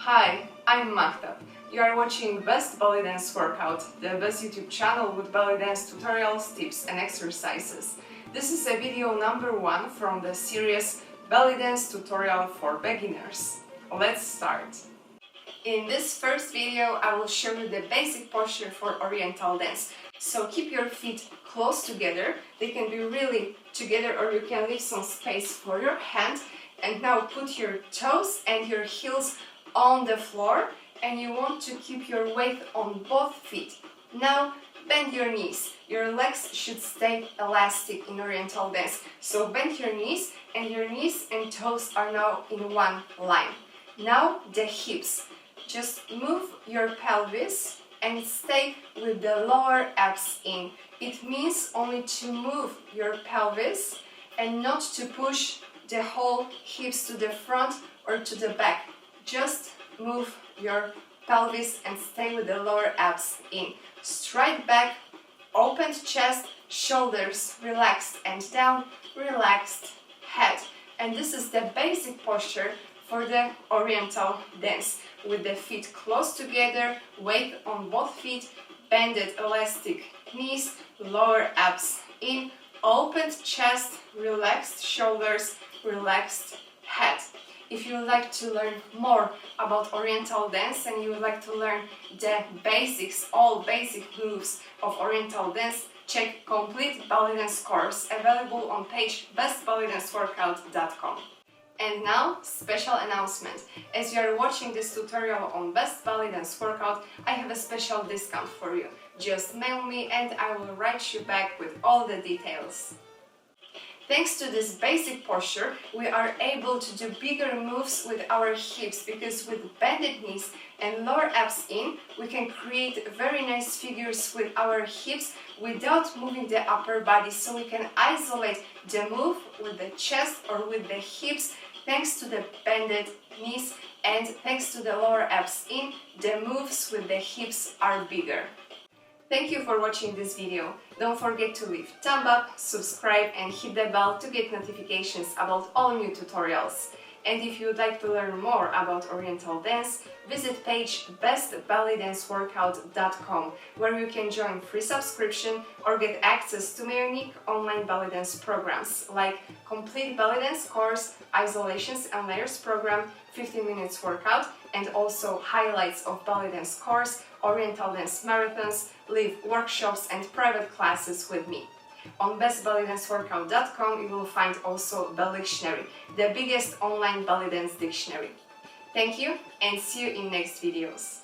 Hi, I'm mahtab. You are watching Best Belly Dance Workout, the best YouTube channel with belly dance tutorials, tips and exercises. This is a video number 1 from the series Belly Dance Tutorial for Beginners. Let's start! In this first video, I will show you the basic posture for Oriental dance. So keep your feet close together. They can be really together, or you can leave some space for your hand. And now put your toes and your heels on the floor, and you want to keep your weight on both feet. Now bend your knees. Your legs should stay elastic in Oriental dance. So bend your knees and toes are now in one line. Now the hips. Just move your pelvis and stay with the lower abs in. It means only to move your pelvis and not to push the whole hips to the front or to the back. Just move your pelvis and stay with the lower abs in. Straight back, opened chest, shoulders relaxed and down, relaxed head. And this is the basic posture for the Oriental dance, with the feet close together, weight on both feet, bended elastic knees, lower abs in, opened chest, relaxed shoulders, relaxed head. If you would like to learn more about Oriental dance and you would like to learn the basics, all basic moves of Oriental dance, check complete belly dance course available on page bestbellydanceworkout.com. And now, special announcement. As you are watching this tutorial on Best Belly Dance Workout, I have a special discount for you. Just mail me and I will write you back with all the details. Thanks to this basic posture, we are able to do bigger moves with our hips, because with bended knees and lower abs in, we can create very nice figures with our hips without moving the upper body. So we can isolate the move with the chest or with the hips thanks to the bended knees, and thanks to the lower abs in, the moves with the hips are bigger. Thank you for watching this video. Don't forget to leave thumb up, subscribe and hit the bell to get notifications about all new tutorials. And if you would like to learn more about Oriental dance, visit page bestbellydanceworkout.com, where you can join free subscription or get access to my unique online belly dance programs like complete belly dance course, isolations and layers program, 15 minutes workout, and also highlights of belly dance course, Oriental dance marathons, live workshops and private classes with me. On bestbellydanceworkout.com you will find also Bellyctionary, the biggest online belly dance dictionary. Thank you and see you in next videos.